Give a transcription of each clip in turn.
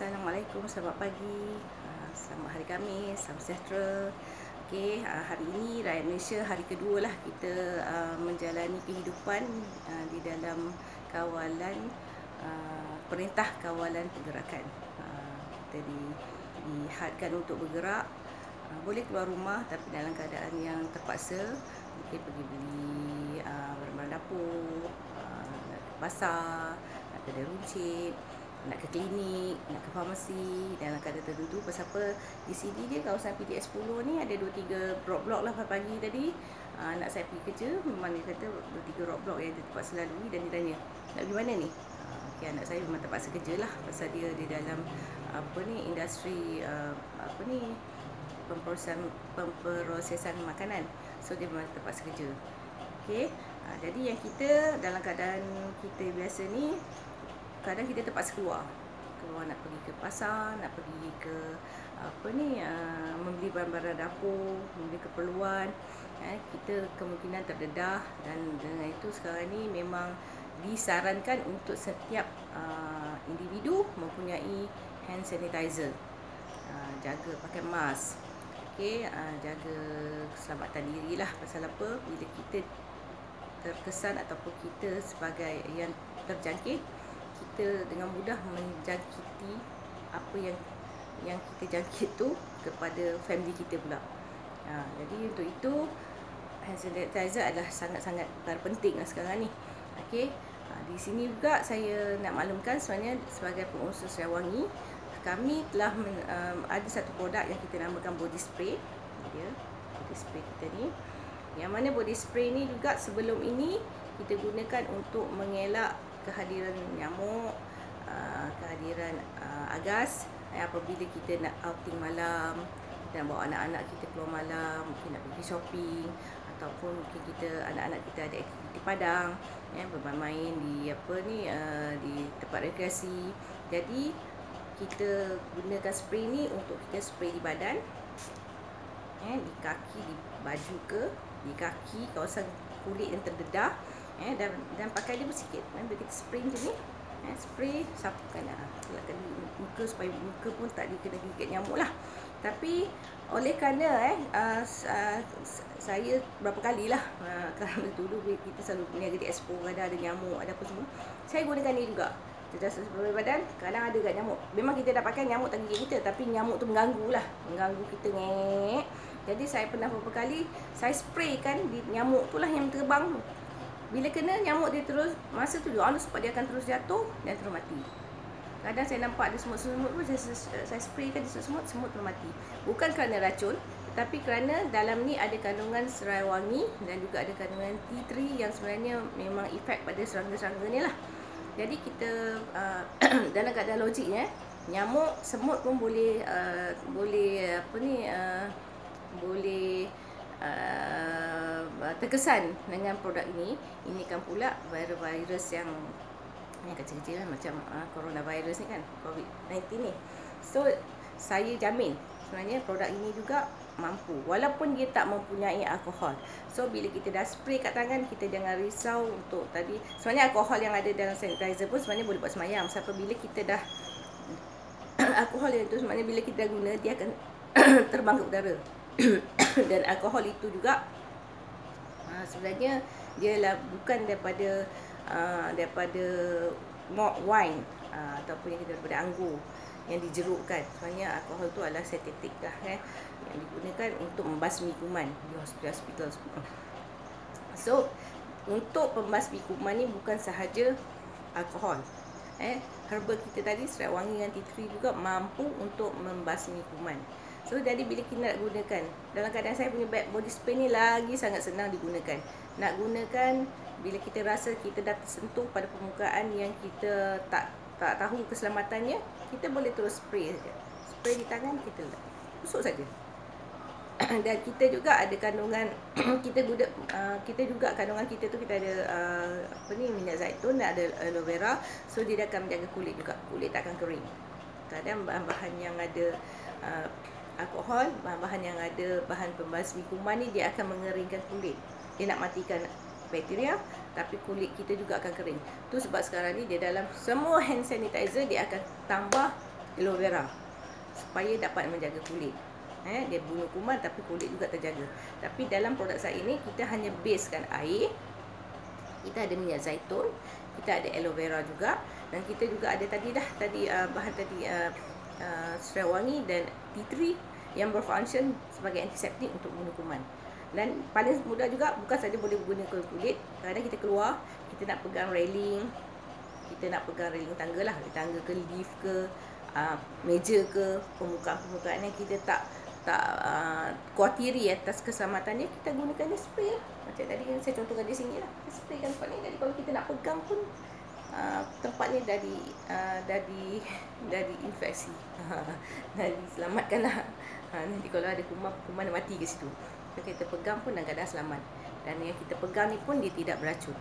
Assalamualaikum, selamat pagi, selamat hari Khamis, salam sejahtera. Okey, hari ini rakyat Malaysia hari kedua lah kita menjalani kehidupan di dalam kawalan Perintah Kawalan Pergerakan. Kita dihadkan untuk bergerak, boleh keluar rumah tapi dalam keadaan yang terpaksa. Mungkin pergi beli barang-barang dapur, nak ke pasar, nak kedai runcit, nak ke klinik, nak ke farmasi dalam keadaan tertentu. Pasal apa? Di sini dia kawasan PDS 10 ni ada 2-3 blok-blok lah pagi tadi. Anak saya pergi kerja, memang dia kata 2-3 blok yang dia terpaksa lalui dan dia tanya, nak pergi mana ni? Okay, anak saya memang terpaksa kerja lah pasal dia di dalam industri pemprosesan makanan. So dia memang terpaksa kerja. Okey. Jadi yang kita dalam keadaan kita biasa ni, kadang kita terpaksa keluar nak pergi ke pasar, nak pergi ke membeli barang-barang dapur, membeli keperluan. Kita kemungkinan terdedah, dan dengan itu sekarang ni memang disarankan untuk setiap individu mempunyai hand sanitizer. Jaga pakai mask. Okey, jaga keselamatan diri lah. Pasal apa? Bila kita terkesan ataupun kita sebagai yang terjangkit, kita dengan mudah menjangkiti apa yang kita jangkit tu kepada family kita pula. Jadi untuk itu hand sanitizer adalah sangat-sangat perkara penting lah sekarang ni. Okey, di sini juga saya nak maklumkan sebenarnya sebagai pengusaha Serai kami telah ada satu produk yang kita namakan body spray. Dia body spray kita ni, yang mana body spray ni juga sebelum ini kita gunakan untuk mengelak kehadiran nyamuk, kehadiran agas. Apabila kita nak outing malam, kita nak bawa anak-anak kita keluar malam, mungkin nak pergi shopping, ataupun mungkin anak-anak kita ada aktiviti padang, bermain di di tempat rekreasi. Jadi kita gunakan spray ni untuk kita spray di badan, di kaki, di baju di kaki, kawasan kulit yang terdedah, dan pakai dia bersikit. Bila kita spray macam ni, spray sapukan muka supaya muka pun tak dikena gigit nyamuk lah. Tapi oleh kerana saya berapa kali lah, kerana dulu kita selalu berniaga di expo, ada nyamuk, ada apa semua, saya gunakan ni juga. Jasa spray badan, kadang ada kat nyamuk. Memang kita dah pakai, nyamuk tak gigit kita, tapi nyamuk tu mengganggu kita ngek. Jadi saya pernah beberapa kali saya spraykan di nyamuk tu lah yang terbang tu. Bila kena nyamuk dia terus, masa tu on the spot dia akan terus jatuh dan terus mati. Kadang saya nampak ada semut-semut pun, saya spraykan di semut terus mati. Bukan kerana racun, tetapi kerana dalam ni ada kandungan serai wangi dan juga ada kandungan tea tree yang sebenarnya memang efek pada serangga-serangga ni lah. Jadi kita dalam keadaan logiknya, nyamuk, semut pun boleh terkesan dengan produk ini. Ini kan pula virus yang kecil-kecil lah, macam coronavirus ni kan, COVID-19 ni. So saya jamin sebenarnya produk ini juga mampu, walaupun dia tak mempunyai alkohol. So bila kita dah spray kat tangan, kita jangan risau untuk tadi. Sebenarnya alkohol yang ada dalam sanitizer pun sebenarnya boleh buat semayam. Sebab bila kita dah alkohol yang itu sebenarnya bila kita dah guna, dia akan terbang ke udara. Dan alkohol itu juga sebenarnya dia lah bukan daripada malt wine, ataupun yang daripada anggur yang dijerukkan. Sebenarnya alkohol tu adalah sintetik lah, yang digunakan untuk membasmi kuman di hospital. So untuk pembasmi kuman ni bukan sahaja alkohol, herba kita tadi serai wangi dengan tea tree juga mampu untuk membasmi kuman. So jadi bila kita nak gunakan, dalam keadaan saya punya body spray ni lagi sangat senang digunakan. Nak gunakan bila kita rasa kita dah tersentuh pada permukaan yang kita tak tahu keselamatannya, kita boleh terus spray saja. Spray di tangan, kita usuk saja. Dan kita juga ada kandungan kita juga kandungan kita tu, kita ada minyak zaitun, ada aloe vera. So dia akan menjaga kulit juga, kulit tak akan kering. Kadang bahan-bahan yang ada alkohol, bahan-bahan yang ada bahan pembasmi kuman ni, dia akan mengeringkan kulit. Dia nak matikan bakteria, tapi kulit kita juga akan kering. Tu sebab sekarang ni dia dalam semua hand sanitizer dia akan tambah aloe vera supaya dapat menjaga kulit. Dia bunuh kuman tapi kulit juga terjaga. Tapi dalam produk saya ini kita hanya basekan air. Kita ada minyak zaitun, kita ada aloe vera juga, dan kita juga ada bahan tadi serai wangi dan tea tree yang berfungsi sebagai antiseptik untuk bunuh kuman. Dan paling mudah juga, bukan saja boleh guna ke kulit, kadang kita keluar, kita nak pegang railing, tangga lah, tangga ke lift ke, meja ke, permukaan yang kita tak kuatiri atas keselamatannya, kita gunakan dia spray lah. Macam tadi yang saya contohkan di sini lah, kita spraykan tempat ni. Jadi kalau kita nak pegang pun tempat ni dari infeksi, dari selamatkan lah. Nanti kalau ada kuman mati ke situ, kita pegang pun kadang-kadang selamat. Dan yang kita pegang ni pun dia tidak beracun.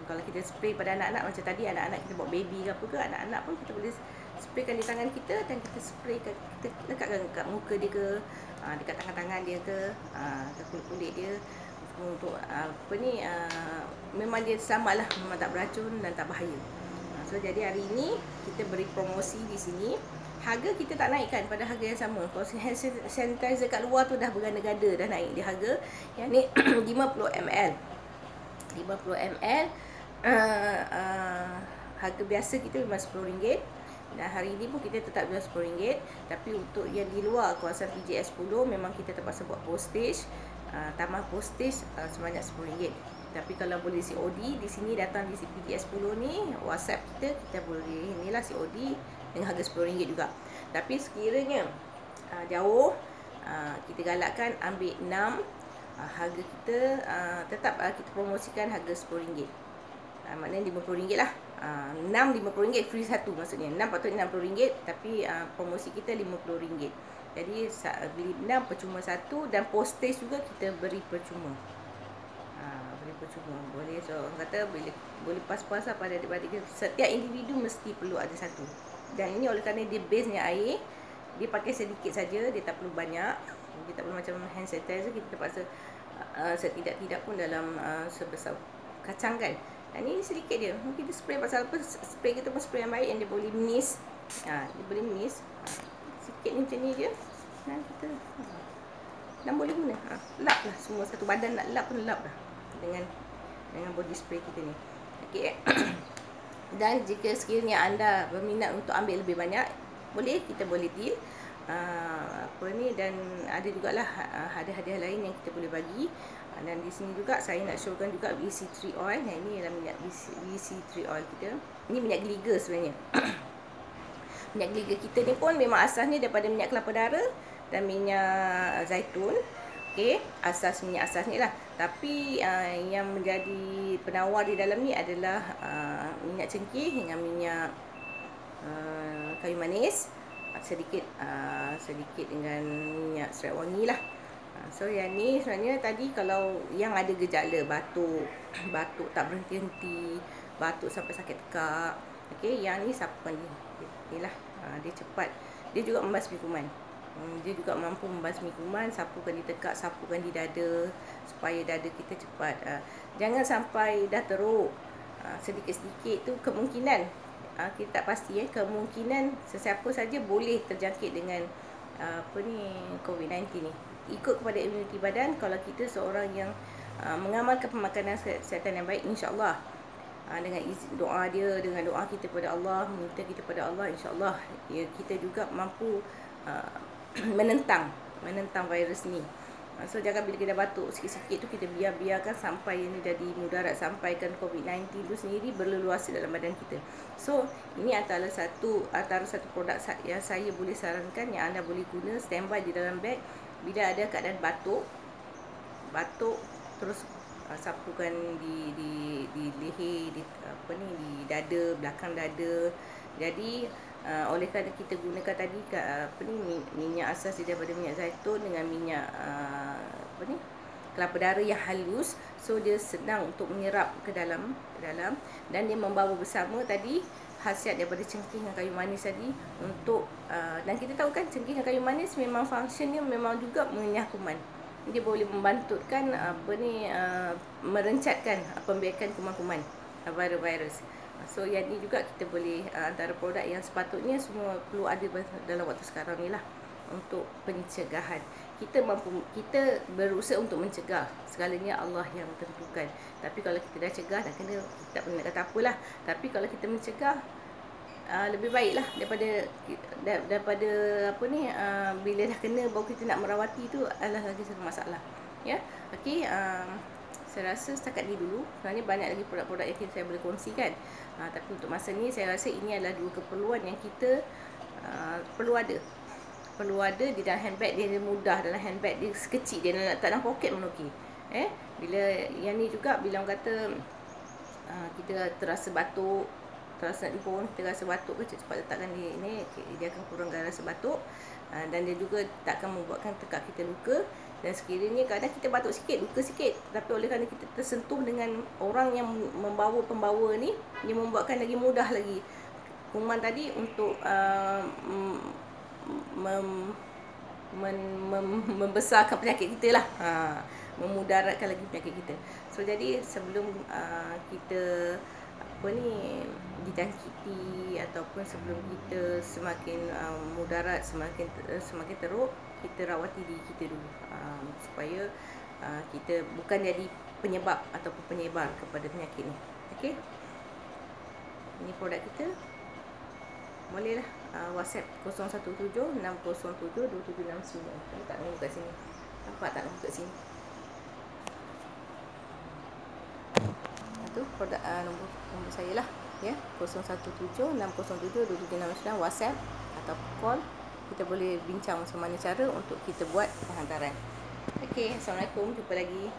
Kalau kita spray pada anak-anak macam tadi, anak-anak kita buat baby ke apa ke, anak-anak pun kita boleh spraykan di tangan kita, dan kita spraykan, kita lekatkan kat muka dia ke, dekat tangan-tangan dia ke, kulit dia, untuk memang dia selamat lah, memang tak beracun dan tak bahaya. So jadi hari ini kita beri promosi di sini. Harga kita tak naikkan pada harga yang sama. Kalau hand sanitizer kat luar tu dah berganda-ganda, dah naik di harga. Yang ni 50 ml. 50 ml harga biasa kita memang RM10. Dan hari ini pun kita tetap jual RM10. Tapi untuk yang di luar kawasan PJS 10 memang kita terpaksa buat postage, tambah postage sebanyak RM10. Tapi kalau boleh COD di sini, datang di PJS 10 ni, WhatsApp kita boleh inilah COD dengan harga RM10 juga. Tapi sekiranya jauh, kita galakkan ambil 6, harga kita tetap kita promosikan harga RM10. Maknanya RM50 lah. 6 RM50, free satu maksudnya. 6 patutnya RM60, tapi promosi kita RM50. Jadi beli 6 percuma 1, dan postage juga kita beri percuma. Boleh, so orang kata boleh pas-pas lah pada adik-adik. Setiap individu mesti perlu ada satu. Dan ini oleh kerana dia base-nya air, dia pakai sedikit saja, dia tak perlu banyak. Dia tak perlu macam hand sanitizer, kita terpaksa setidak-tidak pun dalam sebesar kacang kan. Dan ini sedikit dia. Kita spray pasal apa? Spray kita pun spray yang baik, yang dia boleh mist. Dia boleh mist. Sikit ni macam ni je. Dan kita dan boleh guna. Lap lah semua, satu badan nak lap pun lap lah dengan body spray kita ni. Okey. Dan jika sekiranya anda berminat untuk ambil lebih banyak, kita boleh deal. Dan ada jugalah hadiah-hadiah lain yang kita boleh bagi. Dan di sini juga saya nak showkan juga VC3 oil. Ini adalah minyak VC3 oil kita. Ini minyak geliga sebenarnya. Minyak geliga kita ni pun memang asasnya daripada minyak kelapa dara dan minyak zaitun. Okey, minyak asas ni lah. Tapi yang menjadi penawar di dalam ni adalah minyak cengkeh dengan minyak kayu manis, sedikit dengan minyak serai wangi lah. So yang ni sebenarnya tadi kalau yang ada gejala batuk tak berhenti-henti, batuk sampai sakit tekak, okey, yang ni sapukan dia lah. Dia cepat, dia juga membasmi kuman. Dia juga mampu membasmi kuman, sapukan di tekak, sapukan di dada, supaya dada kita cepat. Jangan sampai dah teruk. Sedikit-sedikit tu kemungkinan, kita tak pasti kemungkinan sesiapa saja boleh terjangkit dengan COVID-19 ni. Ikut kepada imuniti badan. Kalau kita seorang yang mengamalkan pemakanan kesihatan yang baik, insya-Allah, dengan doa dia, dengan doa kita kepada Allah, meminta kita kepada Allah, insya-Allah kita juga mampu menentang virus ni. So jangan bila kita batuk sikit-sikit tu kita biarkan sampai ini jadi mudarat, sampaikan COVID-19 tu sendiri berleluasa dalam badan kita. So ini antara satu produk yang saya boleh sarankan, yang anda boleh guna standby di dalam beg. Bila ada keadaan batuk terus sapukan di leher, di dada, belakang dada. Jadi oleh kerana kita gunakan tadi minyak asas daripada minyak zaitun dengan minyak kelapa dara yang halus, so dia senang untuk menyerap ke dalam, dan dia membawa bersama tadi khasiat daripada cengkeh dan kayu manis tadi untuk dan kita tahu kan cengkeh dan kayu manis memang fungsinya memang juga mengenyah kuman. Dia boleh membantutkan merencatkan pembiakan kuman-kuman, virus. So yang ni juga kita boleh antara produk yang sepatutnya semua perlu ada dalam waktu sekarang ni lah, untuk pencegahan. Kita berusaha untuk mencegah, segalanya Allah yang tentukan. Tapi kalau kita dah cegah, dah kena, kita tak boleh nak kata apalah. Tapi kalau kita mencegah, lebih baiklah daripada apa ni, bila dah kena baru kita nak merawati tu adalah lagi satu masalah. Ya, okey. Saya rasa setakat ni dulu. Sebenarnya banyak lagi produk-produk yang saya boleh kongsikan. Tapi untuk masa ni saya rasa ini adalah dua keperluan yang kita perlu ada di dalam handbag. Dia mudah dalam handbag, dia sekecil, dia nak tak dalam poket pun okey. Bila yang ni juga, bila orang kata kita terasa batuk, terasa nak pun kita rasa batuk ke, cepat letakkan di ini, dia akan kurangkan rasa batuk, dan dia juga tak akan membuatkan tekak kita luka. Dan sekiranya kadang kita batuk sikit, luka sikit, tapi oleh kerana kita tersentuh dengan orang yang pembawa ni, dia membuatkan lagi mudah lagi kuman tadi untuk membesarkan penyakit kita lah, memudaratkan lagi penyakit kita. So jadi sebelum kita dijangkiti, ataupun sebelum kita semakin mudarat, semakin teruk, kita rawati diri kita dulu, supaya kita bukan jadi penyebab ataupun penyebar kepada penyakit ni. Okey, ini produk kita. Bolehlah WhatsApp 0176072769. Saya tak nombor kat sini. Nampak tak nombor kat sini? Itu produk nombor saya lah, ya. 0176072769, WhatsApp atau call. Kita boleh bincang macam mana cara untuk kita buat hantaran. Okey, assalamualaikum, jumpa lagi.